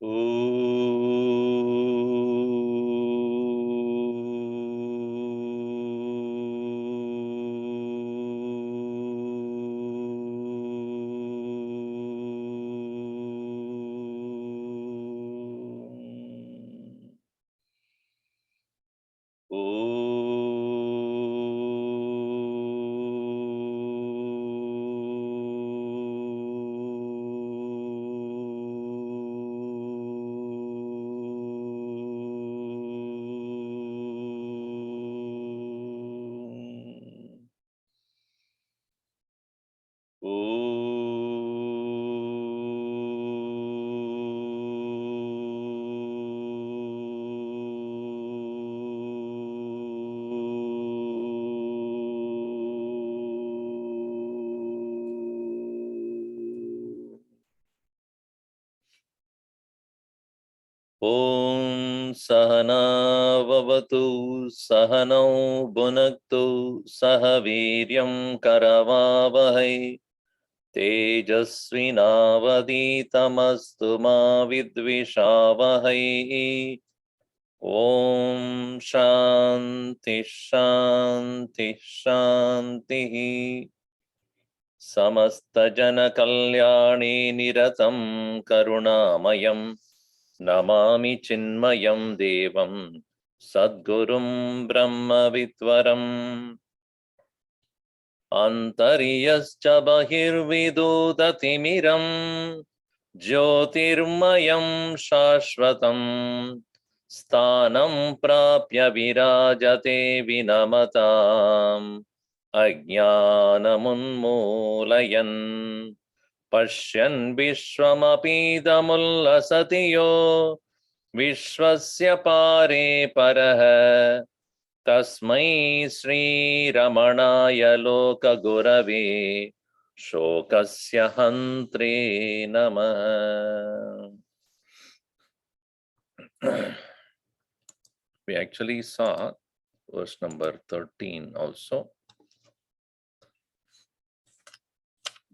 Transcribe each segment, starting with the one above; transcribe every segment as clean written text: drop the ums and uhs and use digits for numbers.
Om Sahana Vavatu Sahanau Bhunaktu Sahaviryam Karavavahai Tejasvinavaditamastu ma vidvishavahai. Om Shanti Shanti Shanti. Samasta Jana Kalyani Niratam Karunamayam Namami Chinmayam Devam Sadgurum Brahma Vitvaram Antariyascha Bahirvidutatimiram Jyotirmayam Shashvatam Sthanam Prapya Virajate Vinamatam Ajnanamunmulayan Pashyan Vishwamapidamullasatiyo Vishwasya Pare Paraha Tasmai Sri Ramanaya Loka Gurave Shokasya Hantre Namah. We actually saw verse number 13 also.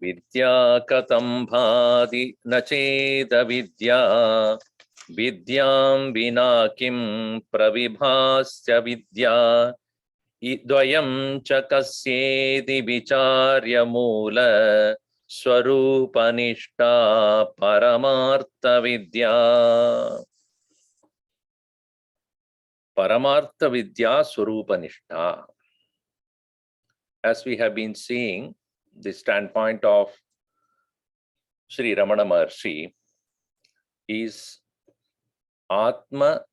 Vidya katam bhadi nacheda vidya vidyam vina kim pravibhasya vidya idvayam chakasyedi vicharya mula swarupanishta paramartha vidya. Paramartha vidya swarupanishta. As we have been seeing, the standpoint of Sri Ramana Maharshi is Atma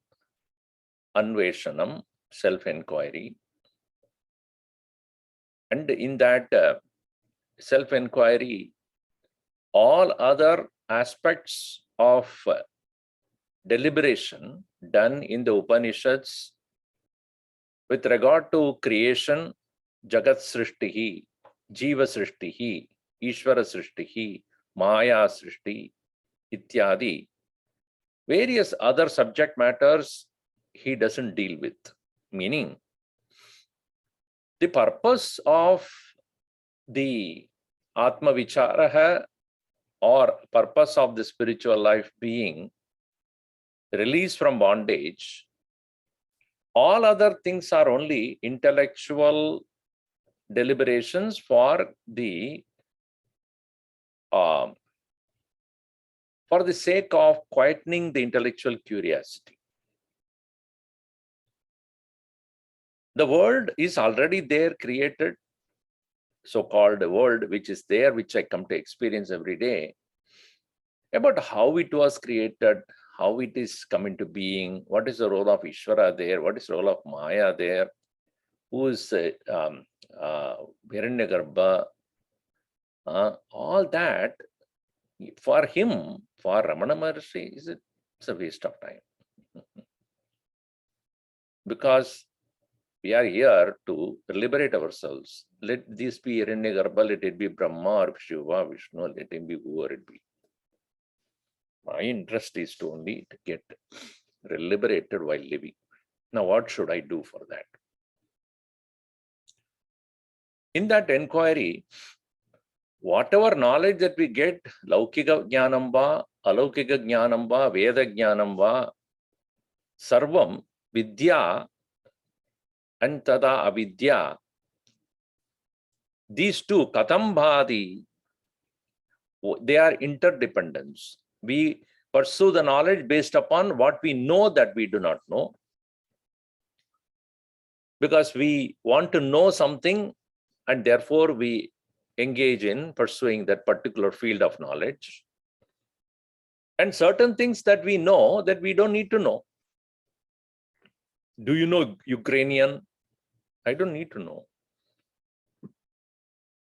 Anveshanam, self-inquiry. And in that self-inquiry, all other aspects of deliberation done in the Upanishads with regard to creation, Jagat Srishtihi, Jiva Srishtihi, Ishvara Srishtihi, Maya Srishti, Ityadi, various other subject matters he doesn't deal with. Meaning, the purpose of the Atma Vicharaha or purpose of the spiritual life being release from bondage, all other things are only intellectual deliberations for the sake of quietening the intellectual curiosity. The world is already there, created, so-called world which is there, which I come to experience every day, about how it was created, how it is come into being, what is the role of Ishvara there, what is the role of Maya there, who is Hiranyagarbha, all that, for him, for Ramana Maharshi, it's a waste of time. Because we are here to liberate ourselves. Let this be Hiranyagarbha, let it be Brahma or Shiva, Vishnu, let him be whoever it be. My interest is to only get liberated while living. Now, what should I do for that? In that inquiry, whatever knowledge that we get, Laukika Jnanam va, alaukika jnanam va, veda jnanam va, sarvam vidya and tada avidya. These two, katam bhadi, they are interdependence. We pursue the knowledge based upon what we know that we do not know. Because we want to know something and therefore we engage in pursuing that particular field of knowledge. And certain things that we know that we don't need to know. Do you know Ukrainian? I don't need to know.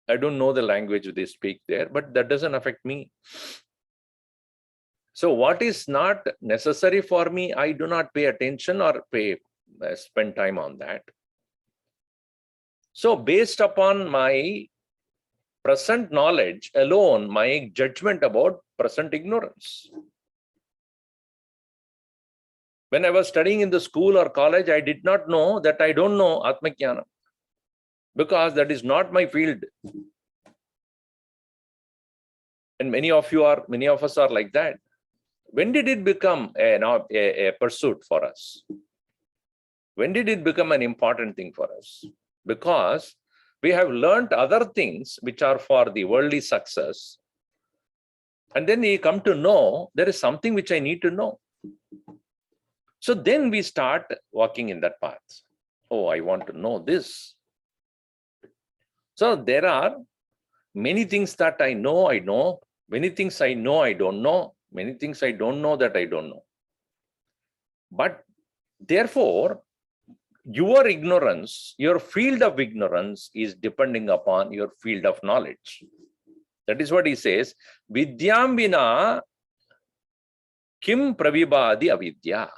I don't know the language they speak there, but that doesn't affect me. So what is not necessary for me, I do not pay attention or spend time on that. So based upon my present knowledge alone, my judgment about present ignorance. When I was studying in the school or college, I did not know that I don't know Atmajnana, because that is not my field. And many of us are like that. When did it become a pursuit for us? When did it become an important thing for us? Because we have learned other things which are for the worldly success. And then we come to know there is something which I need to know. So then we start walking in that path. Oh, I want to know this. So there are many things that I know. Many things I know, I don't know. Many things I don't know that I don't know. But therefore, your ignorance, your field of ignorance is depending upon your field of knowledge. That is what he says. Vidyam vina kim pravibhadi avidya.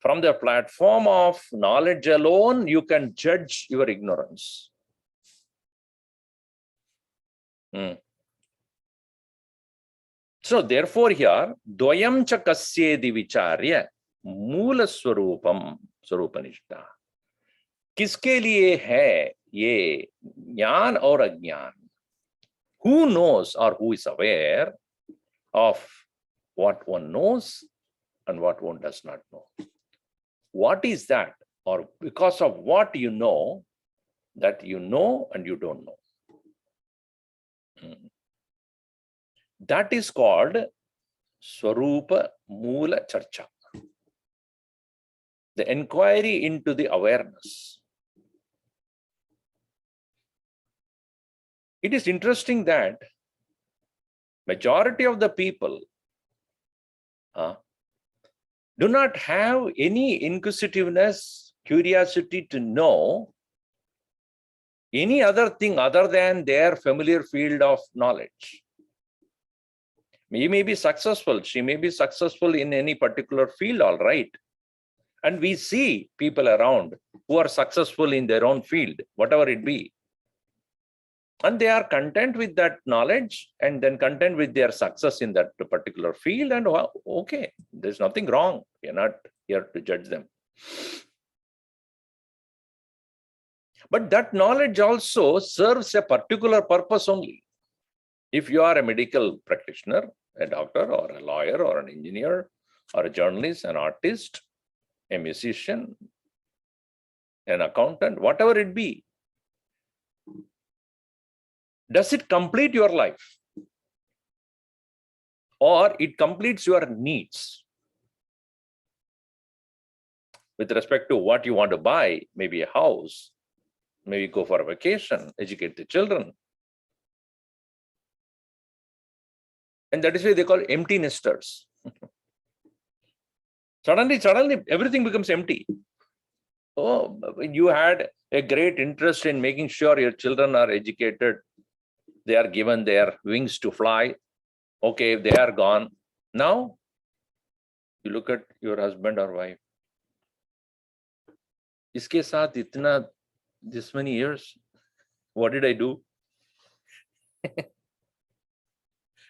From the platform of knowledge alone, you can judge your ignorance. So therefore here, dvayam cha kasyedi vicharya मूल स्वरूपम स्वरूपनिष्ठा. किसके लिए है ये ज्ञान और अज्ञान? Who knows or who is aware of what one knows and what one does not know? What is that? Or because of what you know, that you know and you don't know. That is called Swarupa Moola Charcha. The inquiry into the awareness. It is interesting that majority of the people do not have any inquisitiveness, curiosity to know any other thing other than their familiar field of knowledge. He may be successful, she may be successful in any particular field, all right. And we see people around who are successful in their own field, whatever it be. And they are content with that knowledge and then content with their success in that particular field. And okay, there's nothing wrong. We're not here to judge them. But that knowledge also serves a particular purpose only. If you are a medical practitioner, a doctor or a lawyer or an engineer or a journalist, an artist, a musician, an accountant, whatever it be, does it complete your life? Or it completes your needs? With respect to what you want to buy, maybe a house, maybe go for a vacation, educate the children. And that is why they call empty nesters. Suddenly, everything becomes empty. Oh, you had a great interest in making sure your children are educated. They are given their wings to fly. Okay, they are gone. Now, you look at your husband or wife. Iske saath itna, this many years, what did I do?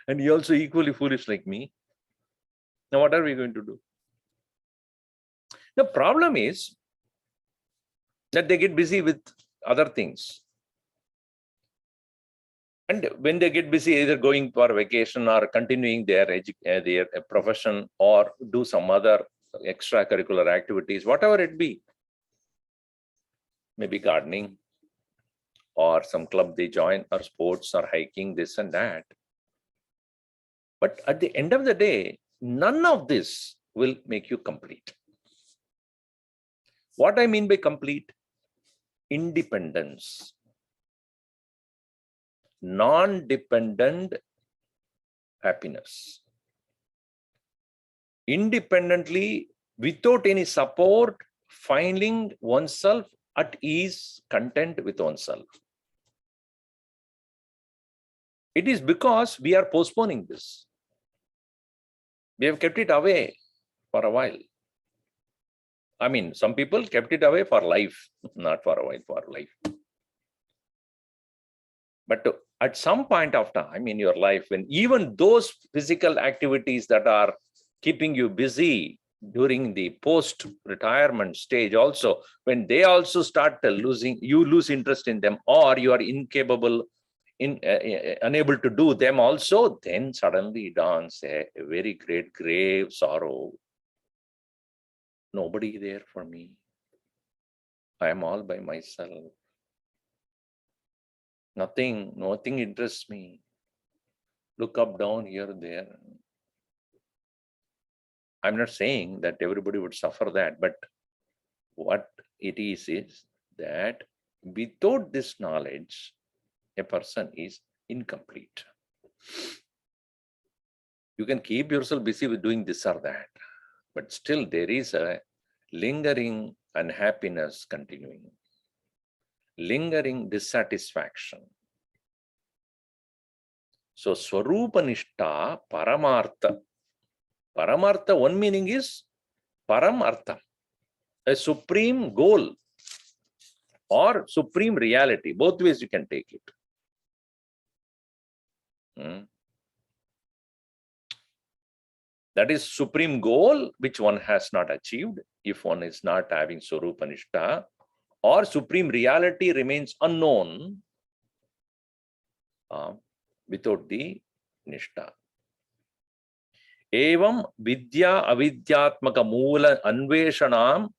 And he also equally foolish like me. Now, what are we going to do? The problem is that they get busy with other things. And when they get busy, either going for vacation or continuing their profession or do some other extracurricular activities, whatever it be, maybe gardening or some club they join or sports or hiking, this and that. But at the end of the day, none of this will make you complete. What I mean by complete? Independence. Non-dependent happiness. Independently, without any support, finding oneself at ease, content with oneself. It is because we are postponing this. We have kept it away for a while. I mean, some people kept it away for life, not for a while, for life. But at some point of time in your life, when even those physical activities that are keeping you busy during the post-retirement stage also, when they also start losing, you lose interest in them, or you are incapable, unable to do them also, then suddenly dawns a very great grave sorrow. Nobody there for me. I am all by myself. Nothing interests me. Look up, down, here, there. I'm not saying that everybody would suffer that, but what it is that without this knowledge, a person is incomplete. You can keep yourself busy with doing this or that, but still there is a lingering unhappiness continuing, lingering dissatisfaction. So Swarupa Nishta Paramartha. Paramartha, one meaning is Paramartha, a supreme goal or supreme reality. Both ways you can take it. That is supreme goal which one has not achieved if one is not having Swarupa Nishta, or supreme reality remains unknown without the Nishta. Evam vidya avidyatmaka moola anveshanam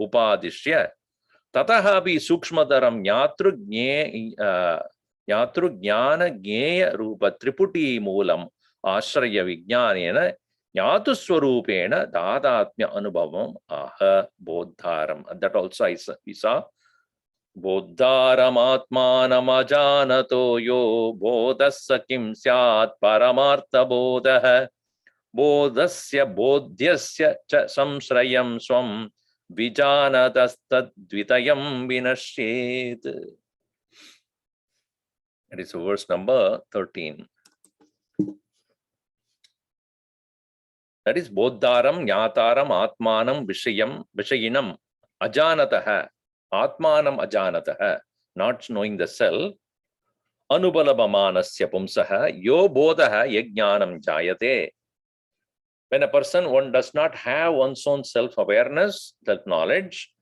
upadishya tatahapi sukshmadaram yatru jnana jnaya rupa triputi moolam ashraya vijnanena yatu swarupena dadatmya anubhavam aha bodharam. And that also we saw. Bodharam atmanam ajanato yo bodhassa kim syat paramartha bodha bodhasya bodhyasya cha samshrayam swam vijanatastadvitayam vinashyet. That is verse number 13. That is bodharam jnataram atmanam vishayinam ajanataha. Atmanam ajanataha, not knowing the self. Anubalabhamanasya pumsaha yo bodhaha yajnanam jayate. When a person, one does not have one's own self-awareness, self-knowledge,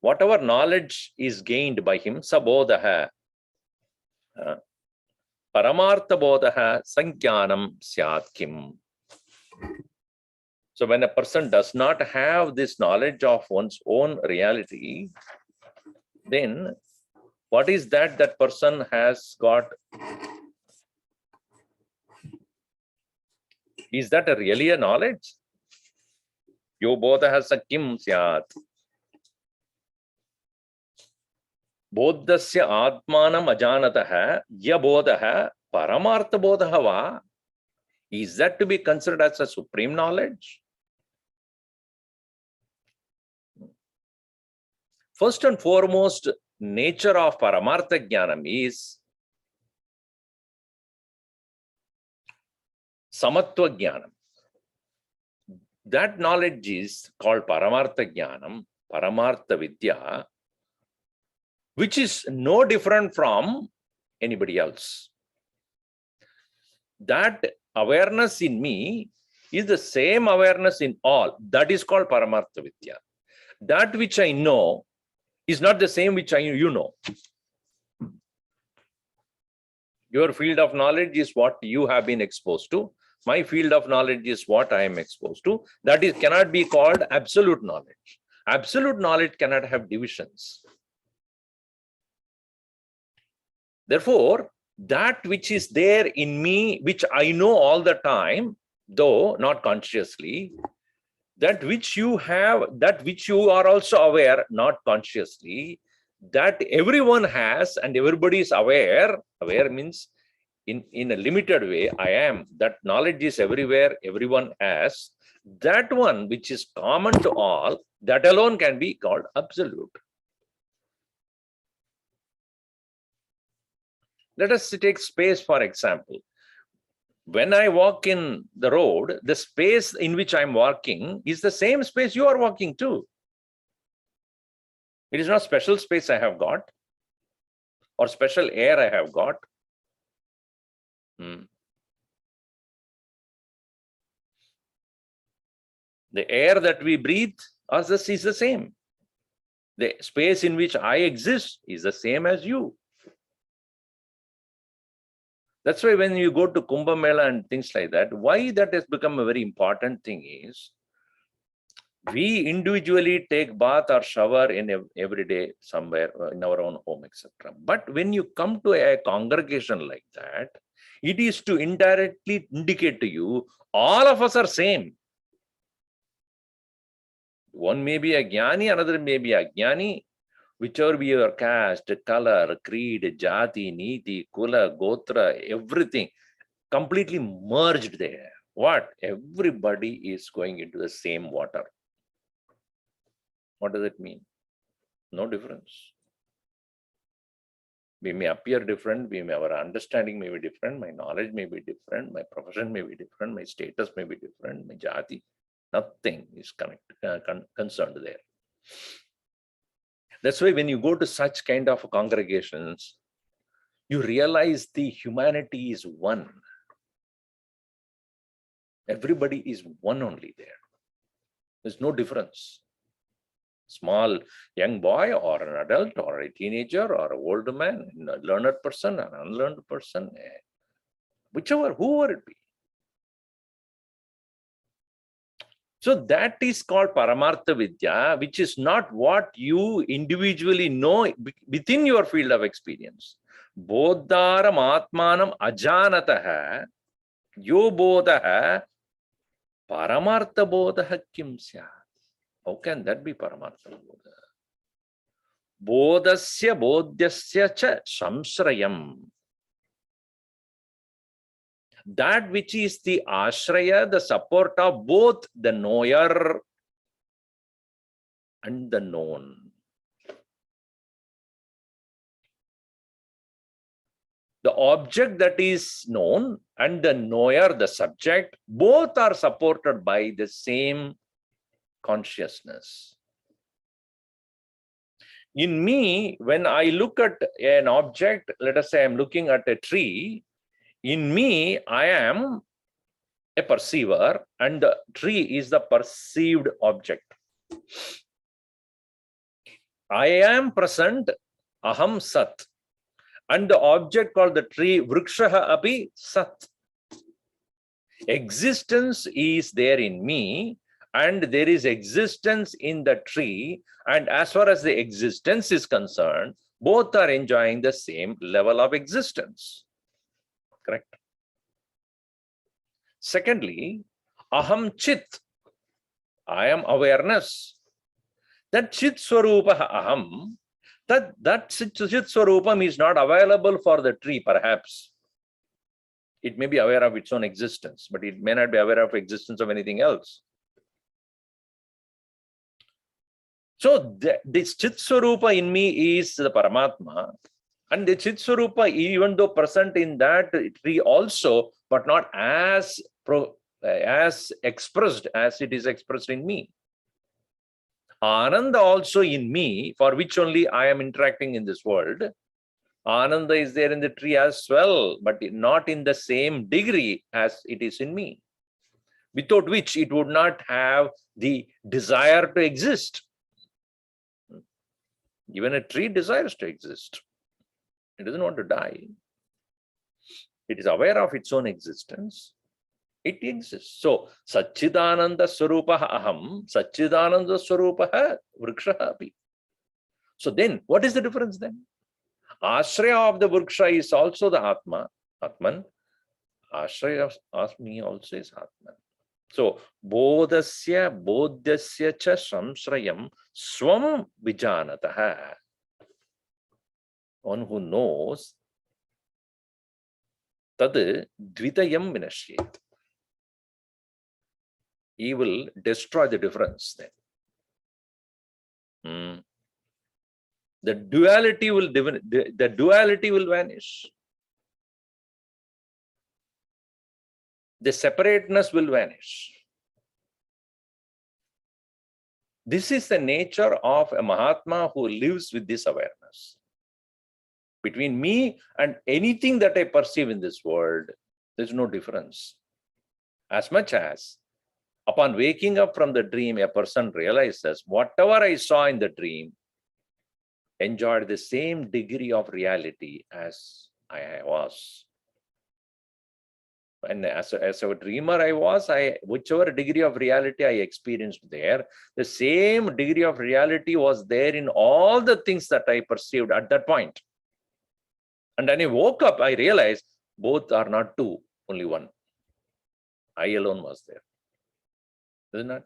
whatever knowledge is gained by him, sabodhaha, paramartha bodhaha sankyanam syat kim. So when a person does not have this knowledge of one's own reality, then what is that person has got? Is that really a knowledge? Yo bodha sakim syat. Bodhasya atmanam ajanataha ya bodha paramartha bodha va. Is that to be considered as a supreme knowledge? First and foremost, nature of paramartha jnanam is samatva jnanam. That knowledge is called paramartha jnanam, paramartha vidya, which is no different from anybody else. That awareness in me is the same awareness in all. That is called paramartha vidya. That which I know is not the same which you know. Your field of knowledge is what you have been exposed to. My field of knowledge is what I am exposed to. That is cannot be called absolute knowledge. Absolute knowledge cannot have divisions. Therefore, that which is there in me, which I know all the time, though not consciously, that which you have, that which you are also aware, not consciously, that everyone has and everybody is aware. Aware means in a limited way, I am. That knowledge is everywhere, everyone has. That one which is common to all, that alone can be called absolute. Let us take space, for example. When I walk in the road, the space in which I'm walking is the same space you are walking too. It is not special space I have got or special air I have got. The air that we breathe is the same. The space in which I exist is the same as you. That's why when you go to Kumbh Mela and things like that, why that has become a very important thing is, we individually take bath or shower in every day somewhere in our own home, etc. But when you come to a congregation like that, it is to indirectly indicate to you, all of us are same. One may be a jnani, another may be a jnani. Whichever be your caste, color, creed, jati, niti, kula, gotra, everything completely merged there. What? Everybody is going into the same water. What does it mean? No difference. We may appear different, our understanding may be different, my knowledge may be different, my profession may be different, my status may be different, my jati, nothing is concerned there. That's why when you go to such kind of congregations, you realize the humanity is one. Everybody is one only there. There's no difference. Small young boy or an adult or a teenager or an old man, a learned person, an unlearned person, whichever, whoever it be. So that is called Paramartha Vidya, which is not what you individually know within your field of experience. Bodharam Atmanam Ajanataha Yo Bodha Paramartha Bodha Kim Syat. How can that be Paramartha Bodha? Bodhasya Bodhyasya cha Samsrayam. That which is the ashraya, the support of both the knower and the known. The object that is known and the knower, the subject, both are supported by the same consciousness. In me, when I look at an object, let us say I'm looking at a tree, in me, I am a perceiver and the tree is the perceived object. I am present, aham sat. And the object called the tree, vrikshaha api sat. Existence is there in me and there is existence in the tree. And as far as the existence is concerned, both are enjoying the same level of existence. Correct. Secondly, aham chit, I am awareness. That chit swarupa aham, that chit swarupam is not available for the tree, perhaps. It may be aware of its own existence, but it may not be aware of existence of anything else. So this chit swarupa in me is the Paramatma. And the Chit Swarupa, even though present in that tree also, but not as expressed as it is expressed in me. Ananda also in me, for which only I am interacting in this world. Ananda is there in the tree as well, but not in the same degree as it is in me, without which it would not have the desire to exist. Even a tree desires to exist. It doesn't want to die. It is aware of its own existence. It exists. So, Satchidananda Swarupaha Aham, Satchidananda Swarupaha Vrikshaha Api. So then, what is the difference then? Ashraya of the Vriksha is also the Atman. Ashraya of me also is Atman. So, Bodhasya, Bodhyasya cha Samshrayam Swam Vijanataha. One who knows, Tad Dvitayam Vinashyet. He will destroy the difference then. The duality will vanish. The separateness will vanish. This is the nature of a Mahatma who lives with this awareness. Between me and anything that I perceive in this world, there's no difference. As much as upon waking up from the dream, a person realizes whatever I saw in the dream enjoyed the same degree of reality as I was. And as a dreamer I was, whichever degree of reality I experienced there, the same degree of reality was there in all the things that I perceived at that point. And when I woke up, I realized both are not two, only one. I alone was there. Isn't it?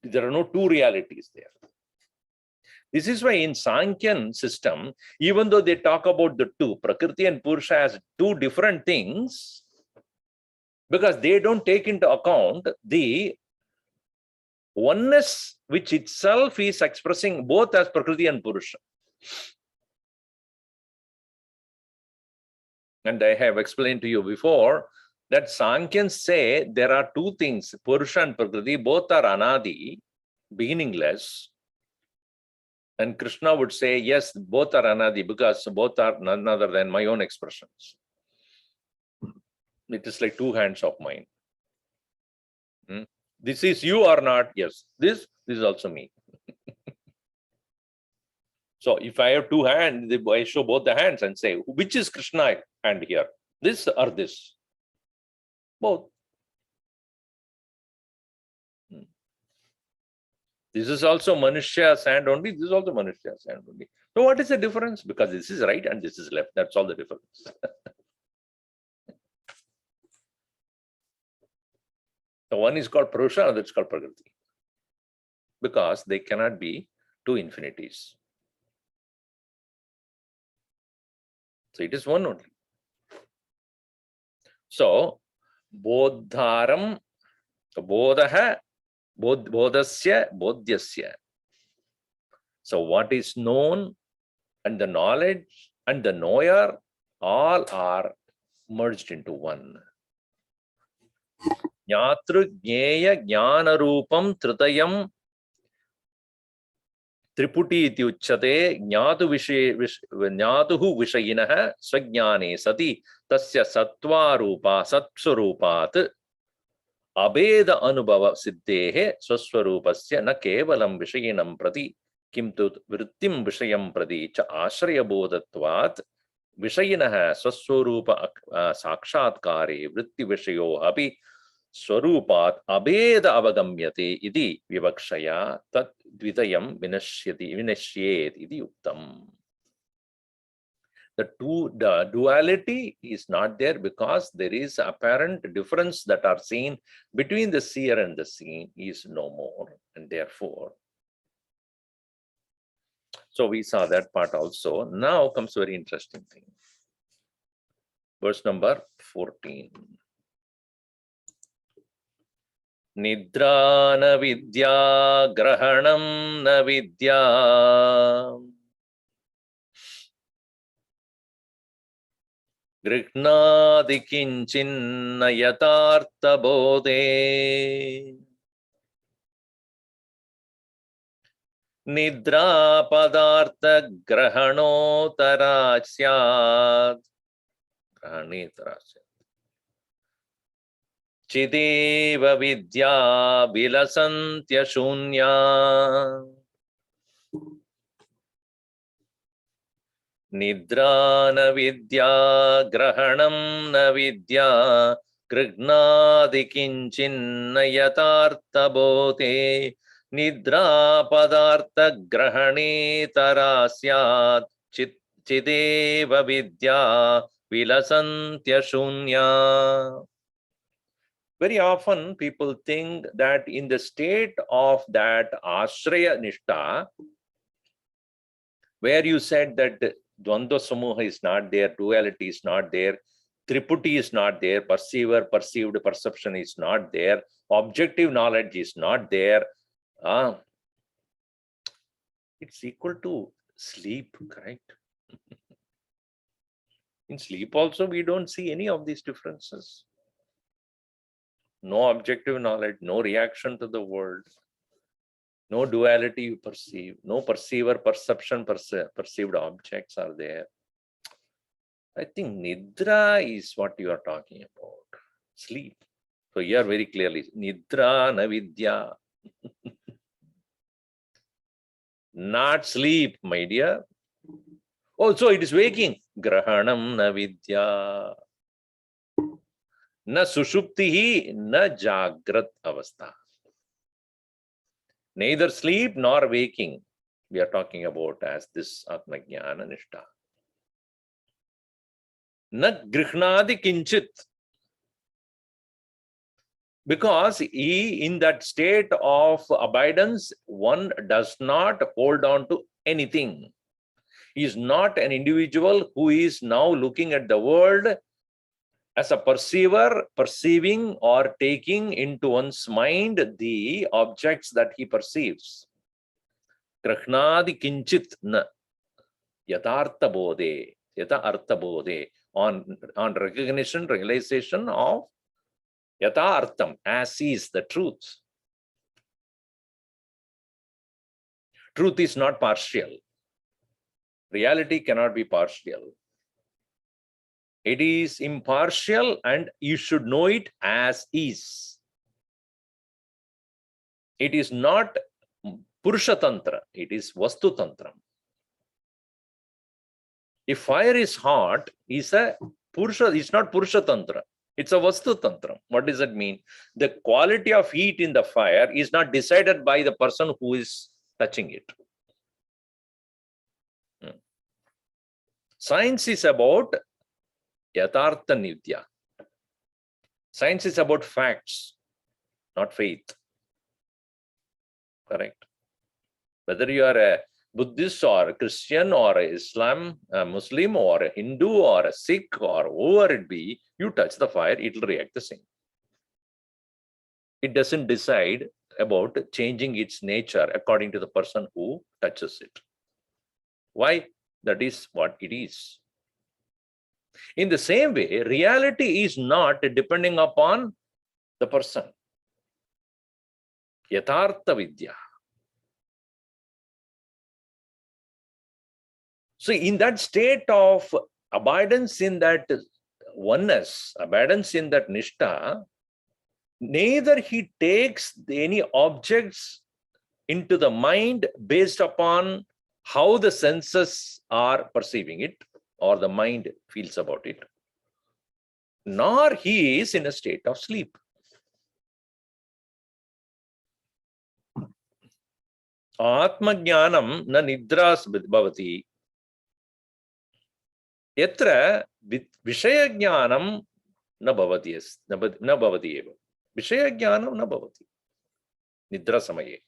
There are no two realities there. This is why in Sankhyan system, even though they talk about the two, Prakriti and Purusha as two different things, because they don't take into account the oneness which itself is expressing both as Prakriti and Purusha. And I have explained to you before that Sankhyans say there are two things, Purusha and Prakriti, both are anadi, beginningless. And Krishna would say, yes, both are anadi because both are none other than my own expressions. It is like two hands of mine. This is you or not? Yes. This is also me. So if I have two hands, I show both the hands and say, which is Krishna hand here? This or this? Both. This is also Manushya's hand only. This is also Manushya's hand only. So what is the difference? Because this is right and this is left. That's all the difference. So one is called Purusha, other is called Prakriti. Because they cannot be two infinities. So it is one only. So Bodharam, Bodha, Bodhasya, Bodhyasya. So what is known and the knowledge and the knower all are merged into one. Jnatru Jnaya Jnana Rupam Tritayam Triputi iti uchyate Jnatuhu Vishayinaha Svajnane Sati Tasya Sattva Rupa Satsvarupat Abeda Anubhava Siddhehe Swaswarupasya Na Kevalam Vishayinam Prati Kimtu Vrittim Vishayam Prati Cha Ashraya Bodhatvat Vishayinaha Swaswarupa Sakshatkare Vritti Vishayo Api Swarupat Abeda Avagamyate Idi Vivakshaya Tat Dvitayam Vinashyet Idi Uktam. The duality is not there because there is apparent difference that are seen between the seer and the seen is no more, and therefore. So we saw that part also. Now comes very interesting thing. Verse number 14. Nidra na vidya grahanam na vidya Grihnadi kinchinna yatartha bodhe Nidra padartha grahanotara syat Grahanetara syat Chideva vidya vilasantya shunya Nidra na vidya, grahanam na vidya, krignadi kinchin yatartha bodhe, nidra padartha grahane tarasyat, chideva vidya, vilasantya shunya. Very often people think that in the state of that ashraya nishta, where you said that Dvandva Samuha is not there, duality is not there, Triputi is not there, perceiver, perceived perception is not there, objective knowledge is not there. It's equal to sleep, correct? In sleep also, we don't see any of these differences. No objective knowledge, no reaction to the world, no duality you perceive, no perceiver, perception, perceived objects are there. I think Nidra is what you are talking about. Sleep. So here very clearly, Nidra na vidya. Not sleep, my dear. Oh, so it is waking. Grahanam na vidya. Na sushuptihi na jagrat avastha. Neither sleep nor waking we are talking about as this Atmajnana Nishta. Na grihnadi kinchit. Because in that state of abidance, one does not hold on to anything. He is not an individual who is now looking at the world as a perceiver, perceiving or taking into one's mind the objects that he perceives. Grihnadi kinchit na yatartha bodhe, yata artha bodhe, on recognition, realization of Yata artham, as is the truth. Truth is not partial. Reality cannot be partial. It is impartial and you should know it as is. It is not Purusha Tantra, it is Vastu Tantram. If fire is hot, it's not Purusha Tantra. It's a Vastu Tantram. What does that mean? The quality of heat in the fire is not decided by the person who is touching it. Science is about Yatartha Nidya. Science is about facts, not faith. Correct. Whether you are a Buddhist or a Christian or a Islam, a Muslim or a Hindu or a Sikh or whoever it be, you touch the fire, it will react the same. It doesn't decide about changing its nature according to the person who touches it. Why? That is what it is. In the same way, reality is not depending upon the person. Yatartha Vidya. So in that state of abidance in that oneness, abidance in that nishta, neither he takes any objects into the mind based upon how the senses are perceiving it or the mind feels about it, nor he is in a state of sleep. Atmajnanam na nidras bhavati. Yatra vishayajnanam na bhavati eva. Vishayajnanam na bhavati. Nidra samaye.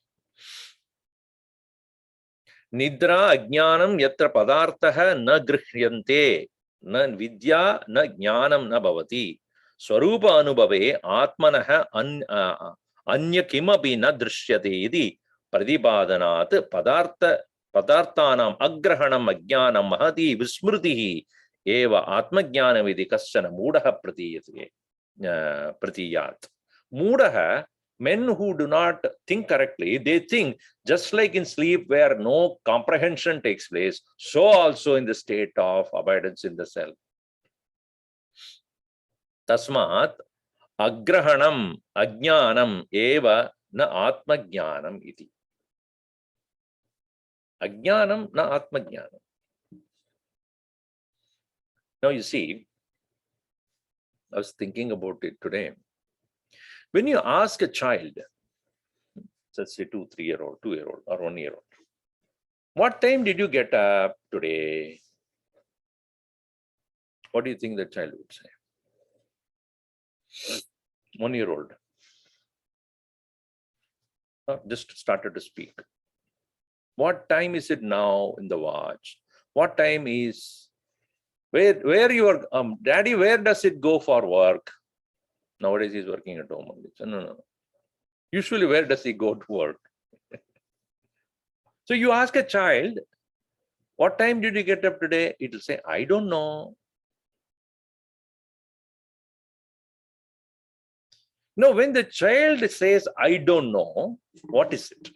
Nidra ajnanam yatra padartha na grihyante na vidya na jnanam na bhavati. Swarupa anubhave atmanaha anya kimapi na drishyate idi pradibhadanat padarthanam agrahanam ajnanam mahati vismrutihi eva atmajnanamidi kaschana mudaha pratiyat. Mudaha, men who do not think correctly, they think just like in sleep where no comprehension takes place, so also in the state of abidance in the self. Tasmat agrahanam ajnanam eva na atmajnanam iti. Ajnanam na atmajnanam. Now you see, I was thinking about it today. When you ask a child, let's say 2, 3-year-old, 2-year-old, or 1-year-old, what time did you get up today? What do you think the child would say? 1-year-old just started to speak. What time is it now in the watch? What time is, where your daddy, where does it go for work? Nowadays he's working at home only. So no. Usually where does he go to work? So you ask a child, what time did you get up today? It will say, I don't know. Now, when the child says, I don't know, what is it?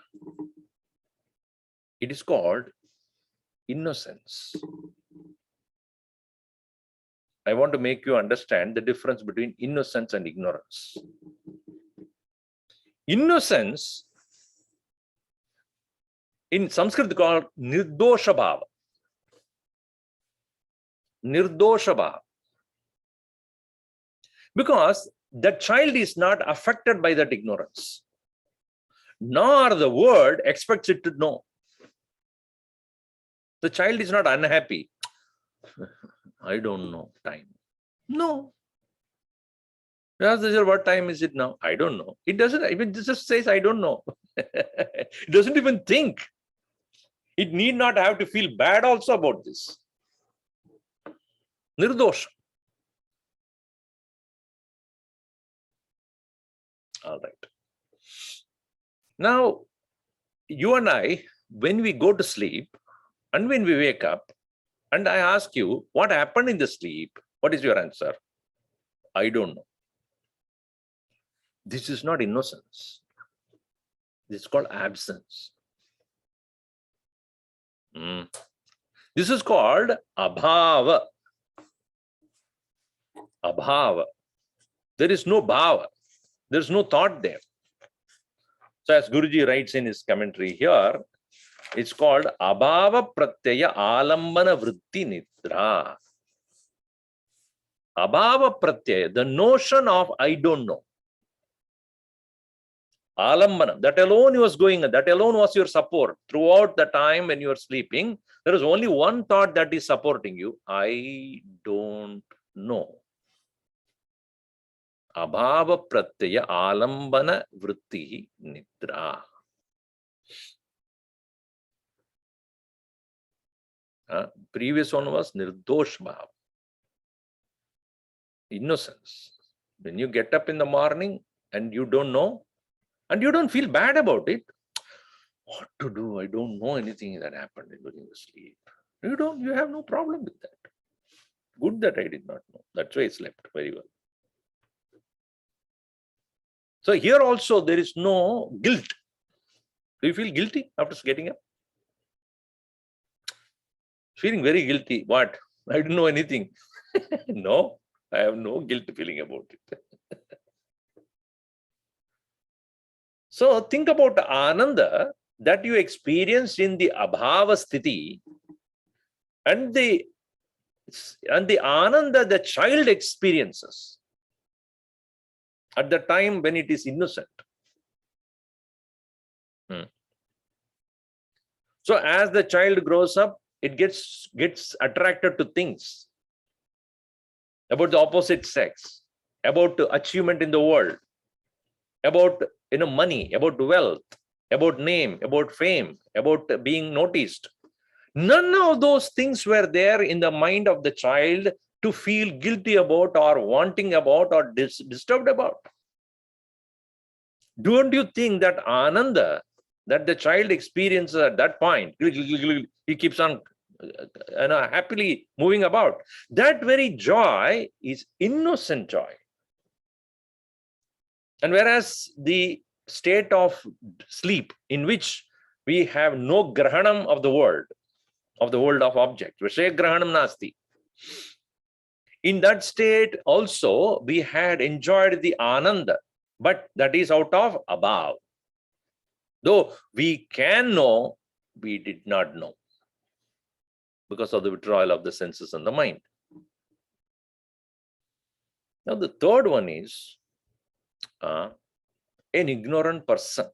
It is called innocence. I want to make you understand the difference between innocence and ignorance. Innocence, in Sanskrit called nirdosha bhava. Nirdosha bhava. Because the child is not affected by that ignorance, nor the world expects it to know. The child is not unhappy. I don't know time. No. What time is it now? I don't know. It doesn't even just says, I don't know. It doesn't even think. It need not have to feel bad also about this. Nirdosha. All right. Now, you and I, when we go to sleep and when we wake up, and I ask you, what happened in the sleep? What is your answer? I don't know. This is not innocence. This is called absence. This is called abhava. Abhava. There is no bhava. There is no thought there. So as Guruji writes in his commentary here, it's called abhava pratyaya alambana vritti nidra. Abhava pratyaya, the notion of I don't know. Alambana, that alone was going, that alone was your support. Throughout the time when you are sleeping, there is only one thought that is supporting you. I don't know. Abhava pratyaya alambana vritti nidra. Previous one was nirdosh bhava. Innocence. When you get up in the morning and you don't know, and you don't feel bad about it, what to do? I don't know anything that happened during the sleep. You have no problem with that. Good that I did not know. That's why I slept very well. So here also there is no guilt. Do you feel guilty after getting up? Feeling very guilty. What? I didn't know anything. No, I have no guilt feeling about it. So think about the ananda that you experienced in the abhava sthiti and the ananda the child experiences at the time when it is innocent. So as the child grows up, it gets attracted to things about the opposite sex, about achievement in the world, about money, about wealth, about name, about fame, about being noticed. None of those things were there in the mind of the child to feel guilty about or wanting about or disturbed about. Don't you think that ananda that the child experiences at that point, he keeps on happily moving about, that very joy is innocent joy. And whereas the state of sleep in which we have no grahanam of the world of objects, Vishaya grahanam nasti. In that state also we had enjoyed the ananda, but that is out of above. Though we can know, we did not know because of the withdrawal of the senses and the mind. Now the third one is an ignorant person.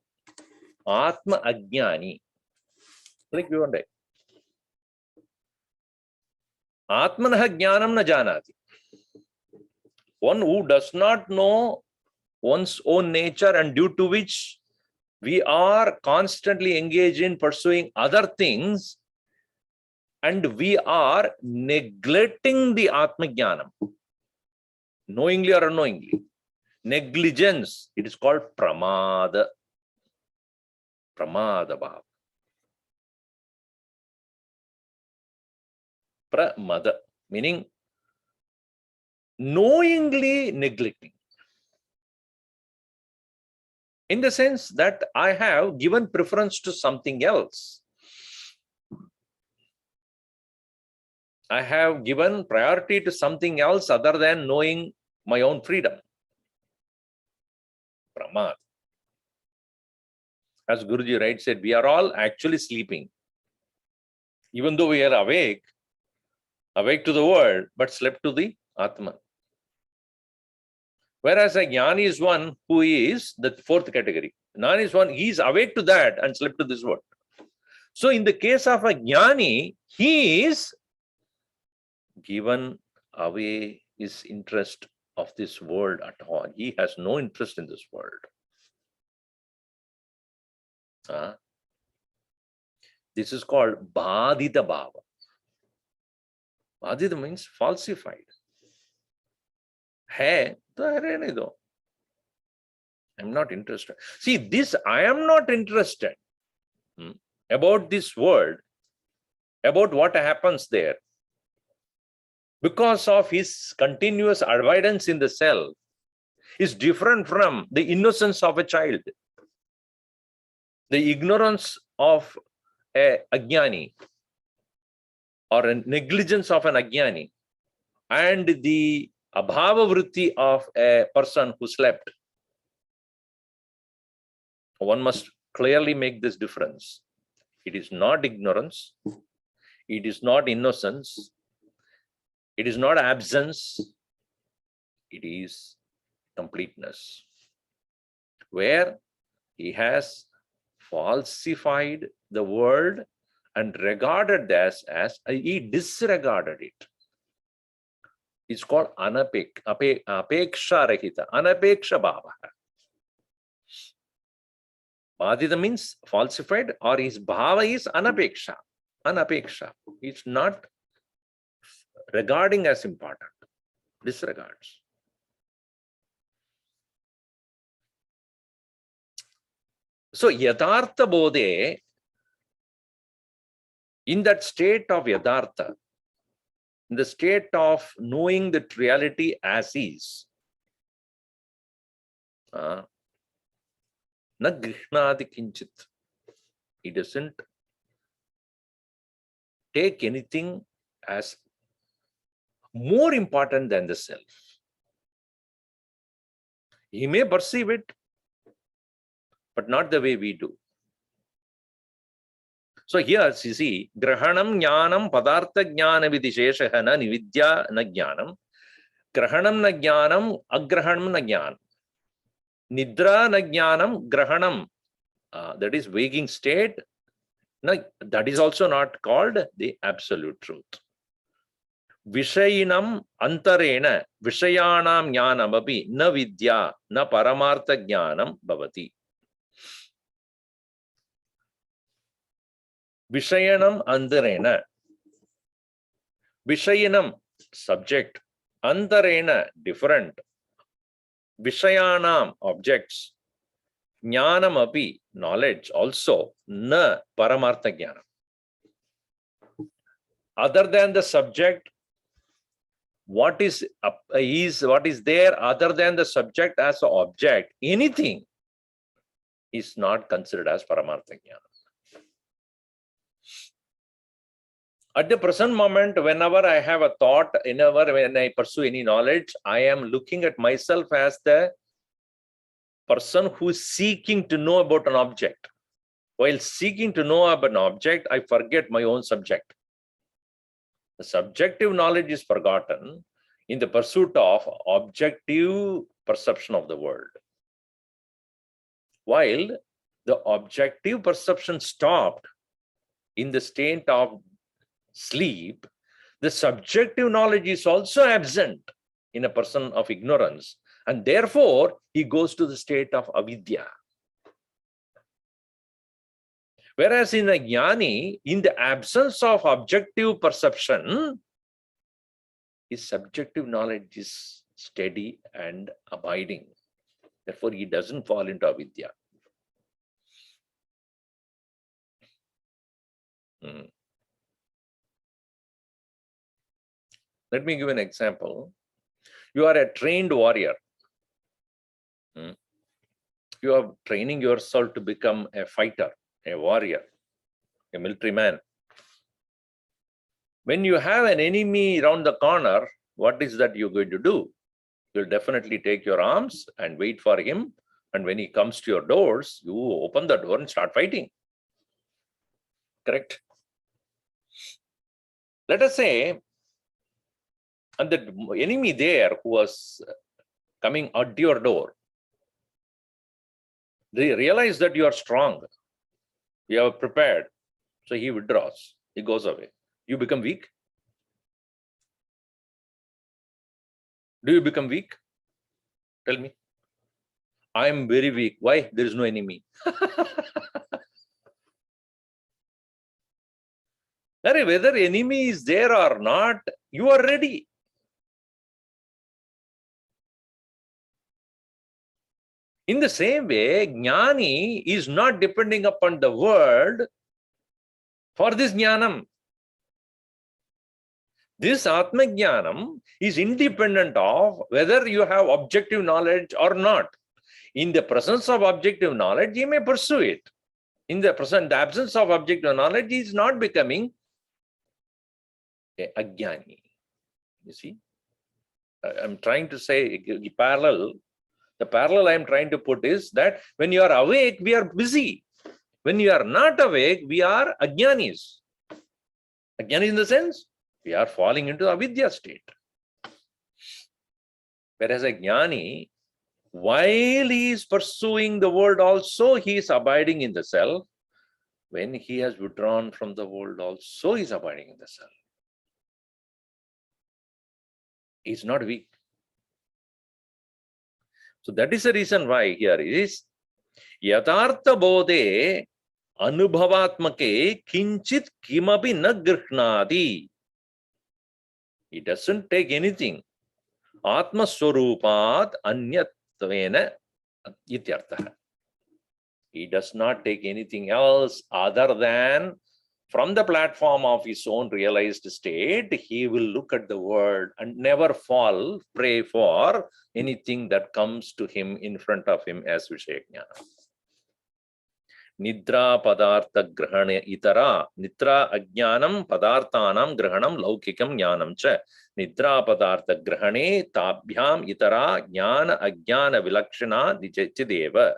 Atma Ajnani. Like you and I. Atmanah Jnanam na janati. One who does not know one's own nature and due to which we are constantly engaged in pursuing other things and we are neglecting the Atma Jnanam. Knowingly or unknowingly. Negligence, it is called pramada. Pramada bhava. Pramada, meaning knowingly neglecting. In the sense that I have given preference to something else. I have given priority to something else other than knowing my own freedom. Pramad. As Guruji right said, we are all actually sleeping. Even though we are awake to the world, but slept to the Atman. Whereas a Jnani is one who is the fourth category. Jnani is one, he is awake to that and slept to this world. So in the case of a Jnani, he is given away his interest of this world at all. He has no interest in this world. This is called Bhadita Bhava. Bhadita means falsified. Hai, I'm not interested. See, this I am not interested about this world, about what happens there. Because of his continuous avoidance in the self, is different from the innocence of a child. The ignorance of a Ajnani or a negligence of an Ajnani and the abhava vritti of a person who slept. One must clearly make this difference. It is not ignorance. It is not innocence. It is not absence. It is completeness. Where he has falsified the world and regarded this as he disregarded it. It's called apeksha rahita, anapeksha bhava. Bhadita means falsified, or his bhava is anapeksha. Anapeksha. It's not regarding as important. Disregards. So Yathartha Bodhe, in that state of Yathartha, in the state of knowing the reality as is, na grihnati kinchit. He doesn't take anything as more important than the self. He may perceive it, but not the way we do. So here, you see, grahanam jnanam padartha jnana vidisheshaha na nividya na jnanam, grahanam na jnanam agrahanam na jnanam, nidra na jnanam grahanam, that is waking state, that is also not called the absolute truth. Vishayinam antarena vishayanam jnanam api na vidya na paramartha jnanam bhavati. Vishayanam antarena. Vishayanam, subject. Antarena, different. Vishayanam, objects. Jnanam api, knowledge also. Na paramartha jnanam. Other than the subject, what is there other than the subject as an object, anything is not considered as paramartha jnana. At the present moment, whenever I have a thought, when I pursue any knowledge, I am looking at myself as the person who is seeking to know about an object. While seeking to know about an object, I forget my own subject. The subjective knowledge is forgotten. in the pursuit of objective perception of the world. While the objective perception stopped in the state of sleep, the subjective knowledge is also absent in a person of ignorance, and therefore he goes to the state of avidya. Whereas in a jnani, in the absence of objective perception, his subjective knowledge is steady and abiding. Therefore, he doesn't fall into avidya. Let me give an example. You are a trained warrior. You are training yourself to become a fighter, a warrior, a military man. When you have an enemy around the corner, what is that you're going to do? You'll definitely take your arms and wait for him. And when he comes to your doors, you open the door and start fighting. Correct? Let us say, and the enemy there who was coming at your door, they realize that you are strong. You are prepared. So he withdraws. He goes away. You become weak. Do you become weak? Tell me. I am very weak. Why? There is no enemy. Whether enemy is there or not, you are ready. In the same way, jnani is not depending upon the world for this jnanam. This Atma Jnanam is independent of whether you have objective knowledge or not. In the presence of objective knowledge, you may pursue it. In the absence of objective knowledge, he is not becoming a ajnani. You see? I'm trying to say the parallel I am trying to put is that when you are awake, we are busy. When you are not awake, we are ajnanis. Ajnani in the sense, we are falling into avidya state. Whereas a jnani, while he is pursuing the world also, he is abiding in the self. When he has withdrawn from the world also, he is abiding in the self. He is not weak. So that is the reason why here is yatartha bodhe anubhavatmake kinchit kimapi na grihnadi. He doesn't take anything. Atma swarupat anyatvena ityartha. He does not take anything else other than from the platform of his own realized state, he will look at the world and never fall prey for anything that comes to him in front of him as Vishayajnana. Nidra padartha grahane itara. Nidra ajnanam padarthanam grahanam laukikam jnanam cha. Nidra padartha grahane tabhyam itara jnana ajnana vilakshana nichideva.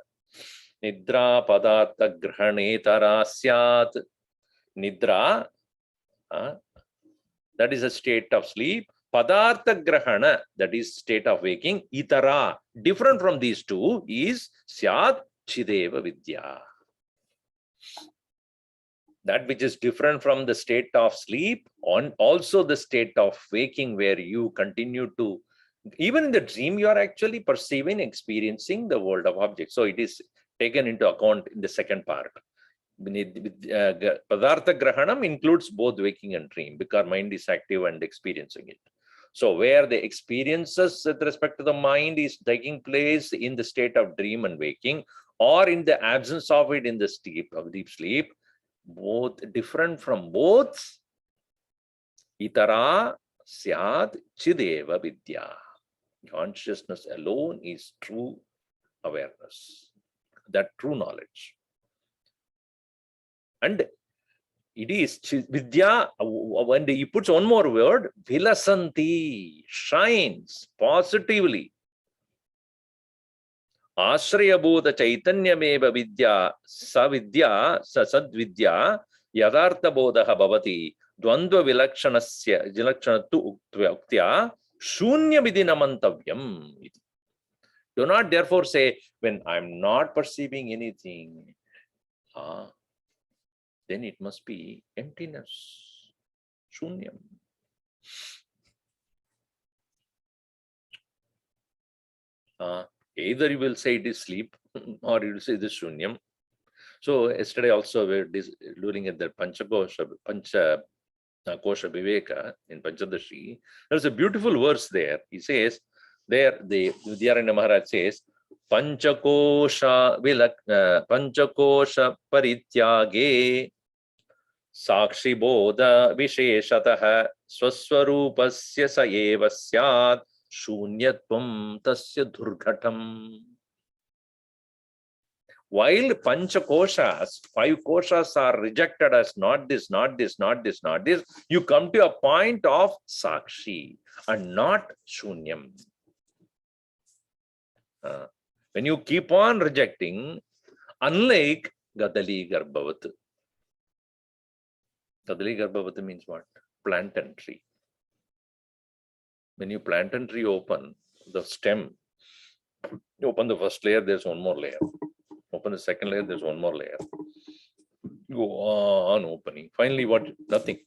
Nidra padartha grahane tara syat. Nidra, that is a state of sleep. Padartha grahana, that is state of waking. Itara, different from these two, is syat chideva vidya. That which is different from the state of sleep, and also the state of waking, where you continue to, even in the dream, you are actually perceiving, experiencing the world of objects. So it is taken into account in the second part. Padartha grahanam includes both waking and dream, because mind is active and experiencing it. So where the experiences with respect to the mind is taking place in the state of dream and waking, or in the absence of it in the state of deep sleep, both different from both, itara syad chideva vidya. Consciousness alone is true awareness, that true knowledge. And it is vidya, when he puts one more word, vilasanti, shines positively. Ashrayabodha chaitanyameva vidya, savidya, sasadvidya, yadartha bodha bhavati, dvandva vilakshana tu uktya, Shunyamidi namantavyam. Do not therefore say, when I'm not perceiving anything, then it must be emptiness. Shunyam. Either you will say it is sleep or you will say this shunyam. So yesterday also we were looking at the Pancha Kosha Viveka in Panchadashi. There's a beautiful verse there. He says, there the Vidyaranya Maharaj says, Panchakosha Parityage Sakshi Bodha Visheshatah Swaswarupasya Sa Eva Syat Shunyatvam Tasya Durghatam. While Panchakoshas, 5 koshas are rejected as not this, not this, not this, not this, you come to a point of Sakshi and not Shunyam. When you keep on rejecting, unlike Gadali Garbhavat. Gadali Garbhavat means what? Plant and tree. When you plant and tree open the stem, you open the first layer, there's one more layer. Open the second layer, there's one more layer. Go on opening. Finally, what? Nothing.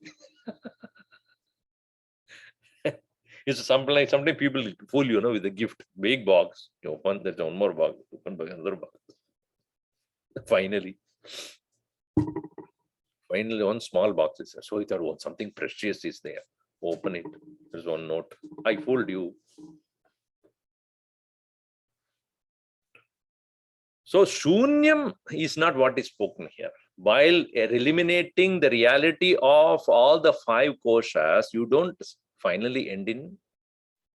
It's something like sometimes people fool you, with a gift, big box. You open, there's one more box. Open by another box. Finally, one small box is there. So I thought, something precious is there. Open it. There's one note. I fooled you. So Shunyam is not what is spoken here. While eliminating the reality of all the 5 koshas, you don't finally end in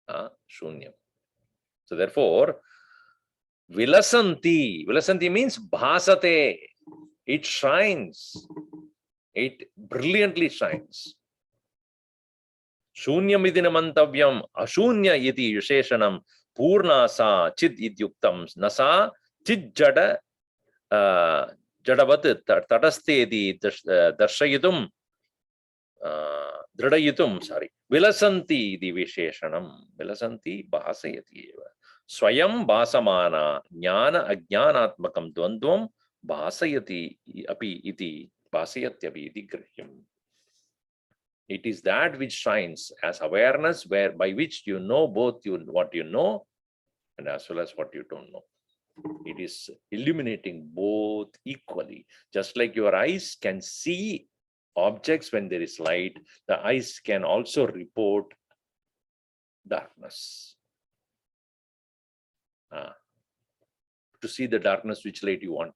Shunyam. So therefore, Vilasanti. Vilasanti means bhasate. It shines. It brilliantly shines. Shunyam iti namantavyam ashunya iti yusheshanam purna sa chid idyuktam nasa chid jada jadavat tadastedi darshayitum dradayitum vilasanti iti visheshanam vilasanti bhasayati eva swayam bhasamana jnana ajnanatmakam dvandvam bhasayati api iti bhasayatyapi iti grihyam. It is that which shines as awareness, by which you know both what you know and as well as what you don't know. It is illuminating both equally. Just like your eyes can see objects when there is light, the eyes can also report darkness. To see the darkness, which light you want?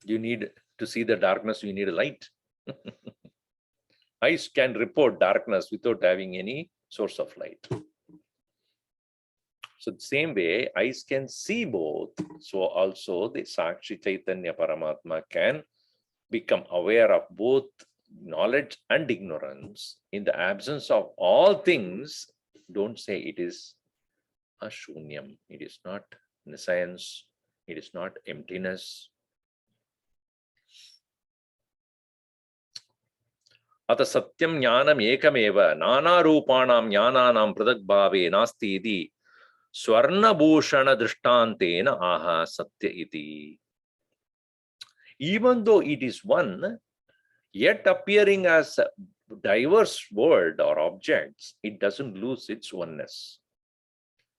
You need to see the darkness, you need a light. Eyes can report darkness without having any source of light. So the same way, eyes can see both. So also the Sakshi Chaitanya Paramatma can become aware of both knowledge and ignorance. In the absence of all things, don't say it is a shunyam. It is not nescience. It is not emptiness. Ata satyam jnanam ekameva nana rupanam jnananam pradak bhave nasti iti swarna bhushana drishtantena aha satya iti. Even though it is one, yet appearing as a diverse world or objects, it doesn't lose its oneness.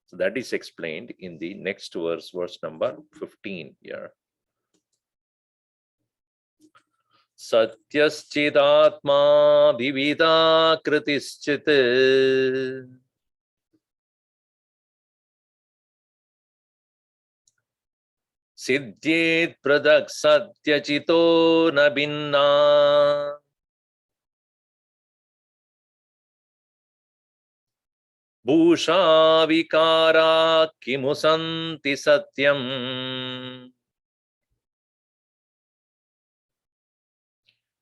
So that is explained in the next verse, verse number 15 here. Satyaschidatma vivida kritischit siddhyet pradak satyachito na binna bhusha vikara kimusanti satyam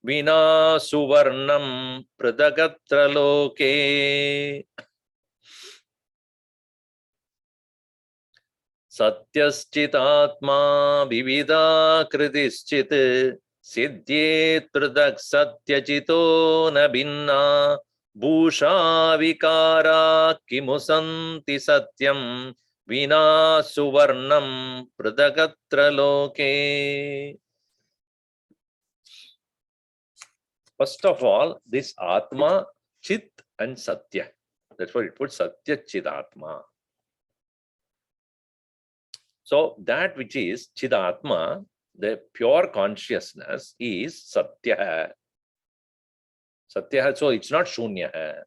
Vina suvarnam pradagatra loke satyaschitatma vivida kritischit siddhyet pradak satyachito na binna Bhusha vikara kimusanti satyam vina suvarnam pradagatra loke. First of all, this Atma, Chit and Satya. That's why it puts Satya Chid Atma. So that which is Chidatma, the pure consciousness, is Satya. Satya, so it's not Shunya.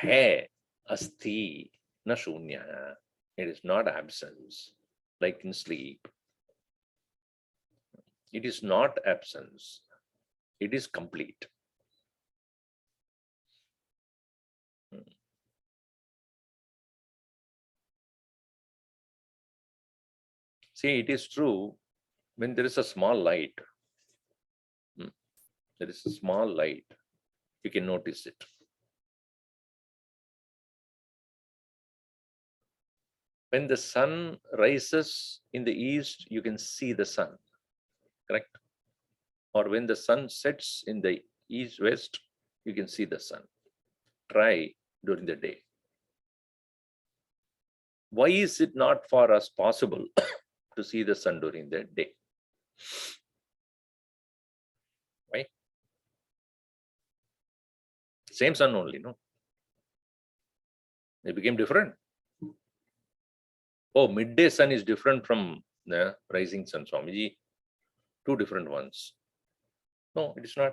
Hai, Asti, na Shunya. It is not absence, like in sleep. It is not absence. It is complete. See, it is true when there is a small light. There is a small light. You can notice it. When the sun rises in the east, you can see the sun, correct? Or when the sun sets in the east-west, you can see the sun. Try during the day. Why is it not for us possible to see the sun during the day? Why? Same sun only, no? They became different. Oh, midday sun is different from the rising sun, Swamiji. Two different ones. No, it is not.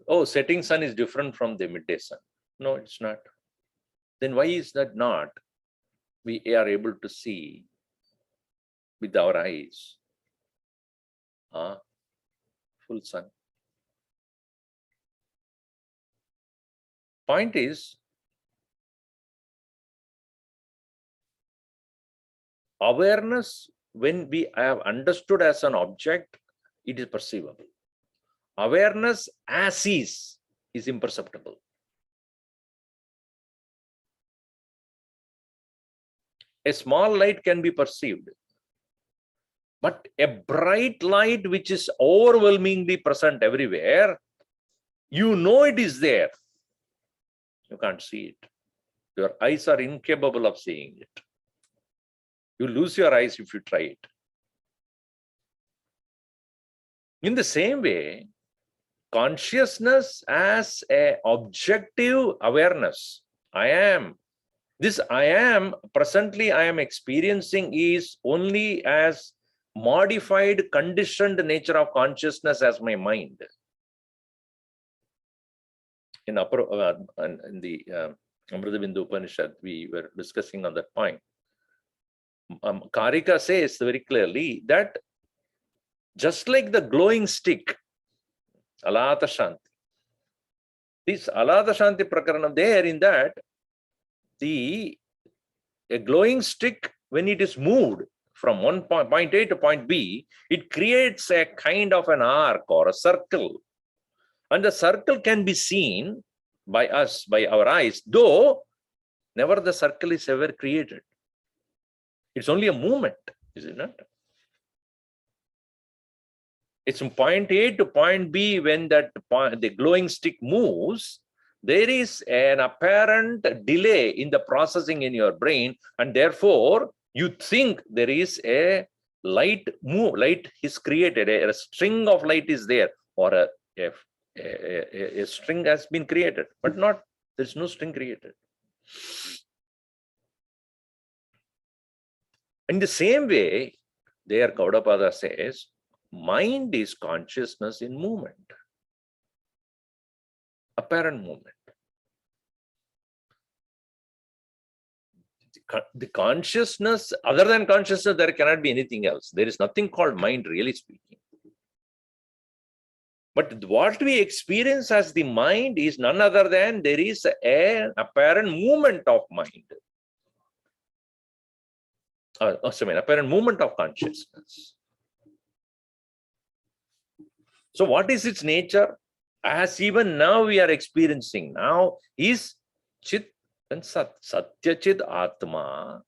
Oh, setting sun is different from the midday sun. No, it's not. Then why is that not? We are able to see with our eyes full sun. Point is, awareness, when we have understood as an object, it is perceivable. Awareness as is imperceptible. A small light can be perceived, but a bright light which is overwhelmingly present everywhere, you know it is there. You can't see it. Your eyes are incapable of seeing it. You lose your eyes if you try it. In the same way, consciousness as an objective awareness, this I am, presently I am experiencing is only as modified, conditioned nature of consciousness as my mind. In the Amrita Upanishad, we were discussing on that point. Karika says very clearly that just like the glowing stick, Alata Shanti, this Alata Shanti Prakaranam, there in that, a glowing stick, when it is moved from point A to point B, it creates a kind of an arc or a circle. And the circle can be seen by us, by our eyes, though never the circle is ever created. It's only a movement, is it not? It's from point A to point B. When the glowing stick moves, there is an apparent delay in the processing in your brain, and therefore you think there is a light is created, a string of light is there, or a string has been created, but there's no string created. In the same way, there Gaudapada says, mind is consciousness in movement, apparent movement. The consciousness, other than consciousness, there cannot be anything else. There is nothing called mind, really speaking. But what we experience as the mind is none other than there is an apparent movement of mind. Apparent movement of consciousness. So what is its nature? As even now we are experiencing now is Chit and Sat. Satya Chit Atma.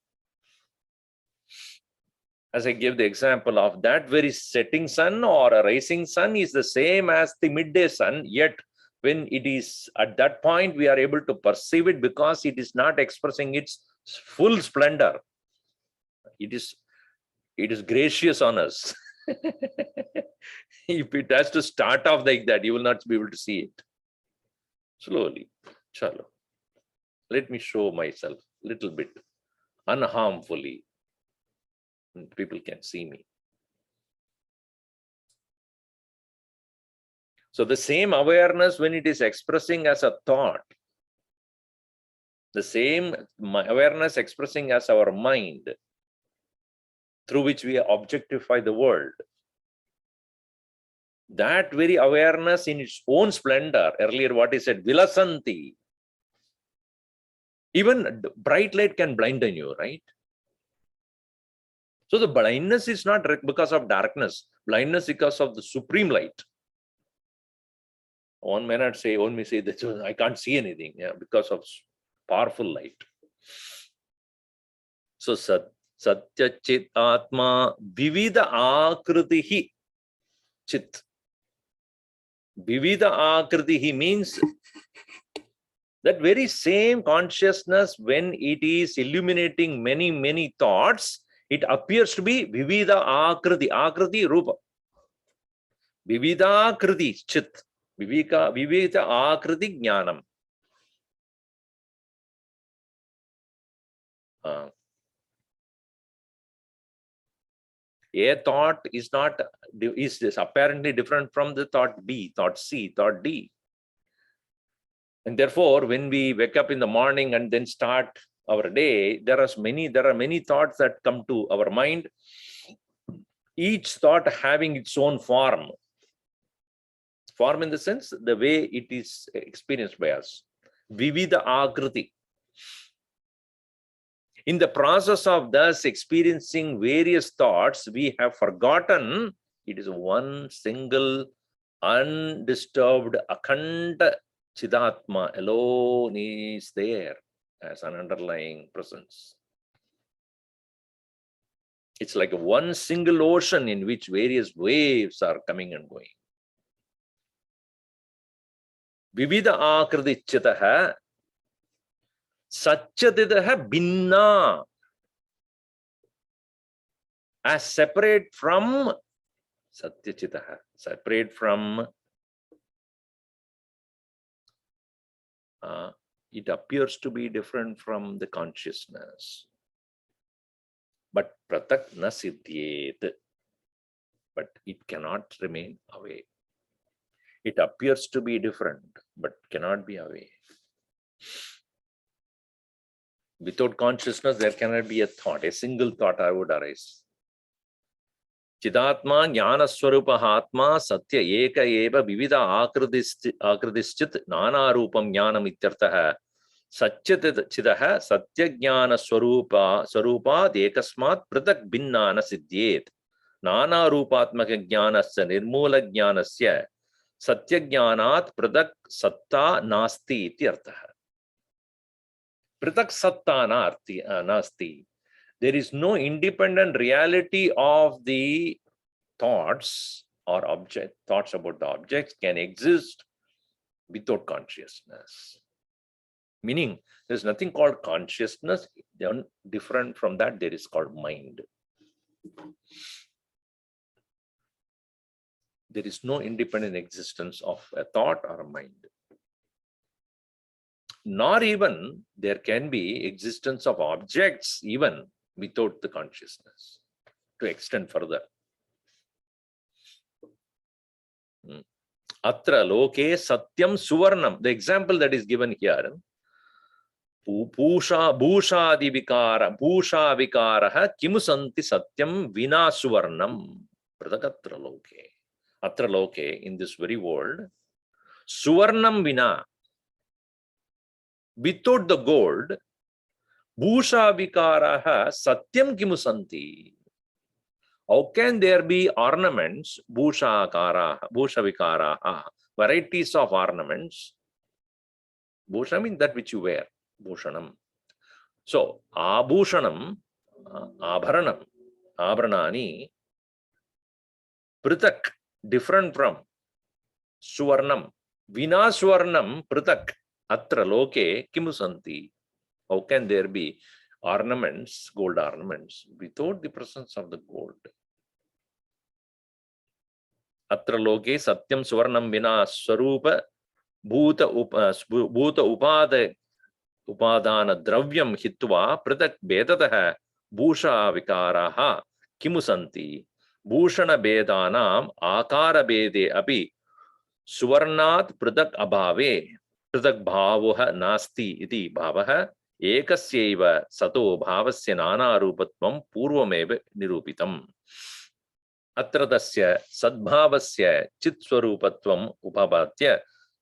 As I gave the example of that very setting sun or a rising sun is the same as the midday sun, yet when it is at that point, we are able to perceive it because it is not expressing its full splendor. It is gracious on us. If it has to start off like that, you will not be able to see it. Slowly. Chalo. Let me show myself a little bit unharmfully. People can see me. So the same awareness, when it is expressing as a thought, the same awareness expressing as our mind, through which we objectify the world, that very awareness in its own splendor, earlier what he said, vilasanti, even bright light can blind you, right? So the blindness is not because of darkness, blindness because of the supreme light. One may not say, one may say that I can't see anything, yeah, because of powerful light. So satya chit atma vivida akritihi chit. Vivida akritihi means that very same consciousness, when it is illuminating many thoughts, it appears to be vivida akriti, akriti rupa. Vivida akriti chit. Vivida akriti jnanam. A thought is apparently different from the thought B, thought C, thought D. And therefore, when we wake up in the morning and then start our day, there are many thoughts that come to our mind, each thought having its own form. Form in the sense, the way it is experienced by us. Vivida akriti. In the process of thus experiencing various thoughts, we have forgotten it is one single, undisturbed, akhanda Chidatma alone is there as an underlying presence. It's like one single ocean in which various waves are coming and going. Vivida akriti chitaha satchatidaha binna, as separate from satyachitaha, separate from it appears to be different from the consciousness. But pratak na siddhyet, but it cannot remain away. It appears to be different, but cannot be away. Without consciousness, there cannot be a thought, a single thought I would arise. Chidatma jnana swarupa atma satya eka eva vivida akritischit nana rupam jnanam ityartha Satchitidaha satya jnana swarupa dekasmat pratak binnana siddhyet nana rupatmaka jnanasya nirmula jnanasya satya jnanat pratak satta nasti ityartha. Pratak satta nasti. There is no independent reality of the thoughts or thoughts about the objects can exist without consciousness. Meaning, there's nothing called consciousness. Different from that, there is called mind. There is no independent existence of a thought or a mind. Nor even there can be existence of objects even without the consciousness. To extend further. Atra loke satyam suvarnam. The example that is given here, Bhusha vikaraha kimusanti satyam vina suvarnam. Pradakatra loke. Atra loke, in this very world, suvarnam vina. Without the gold, Bhusha vikaraha satyam kimusanti. How can there be ornaments, Bhusha vikaraha, varieties of ornaments? Bhusha means that which you wear. Bhushanam. So, abhushanam, abharanam, abharanani, pritak, different from suvarnam, Vina Swarnam Pratak Atra Loke Kimusanti. How can there be ornaments, gold ornaments, without the presence of the gold? Atra Loke Satyam Swarnam Vina Swarupa Bhuta Upadana Dravyam Hitva Pratak Bedataha Bhusha Vikaraha Kimusanti. Bhushana Bedanam Akara Bede Api Suvarnat Pratak Abhave Pratak Bhavoha Nasti Iti Bhavaha Ekasyaiva Sato Bhavasya Nana Rupatvam Purvameva Nirupitam. Atra tasya sadbhavasya chitswarupatvam upabhatya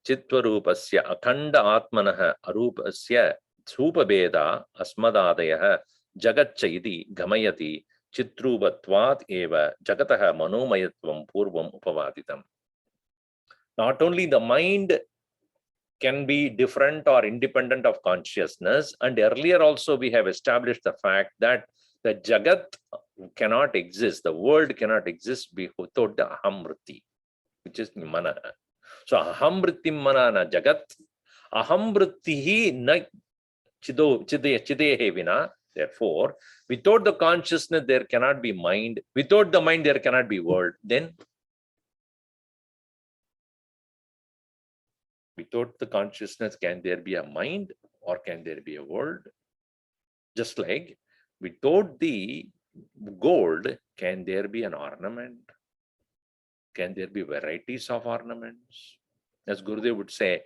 chitwarupasya akhanda atmanaha arupasya supabeda asmadadayah jagatcha iti gamayati chitruvatvat eva jagataha manomayatvam purvam upavaditam. Not only the mind can be different or independent of consciousness, and earlier also we have established the fact that the jagat cannot exist, the world cannot exist without the ahamvriti, which is mana. So ahamvriti mana na jagat, ahamvriti na chidehe vina. Therefore, without the consciousness there cannot be mind, without the mind there cannot be world. Then without the consciousness, can there be a mind or can there be a world? Just like without the gold, can there be an ornament? Can there be varieties of ornaments? As Gurudev would say,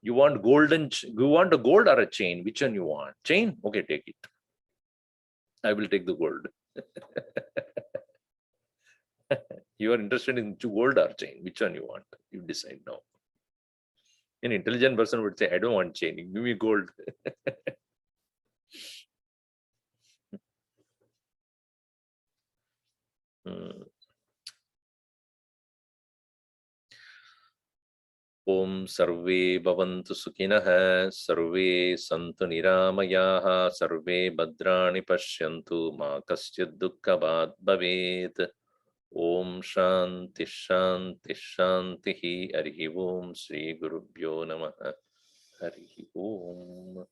you want a gold or a chain? Which one you want? Chain? Okay, take it. I will take the gold. You are interested in gold or chain? Which one you want? You decide now. An intelligent person would say, I don't want chain. Give me gold. Om Sarve Bhavantu Sukhinah, Sarve Santu Niramayaha, Sarve Bhadrani Pashyantu, Ma Kasyad Dukkhabhat Bhavet. Om Shanti Shanti Shanti Harihi Om Sri Gurubhyo Namaha. Harihi Om.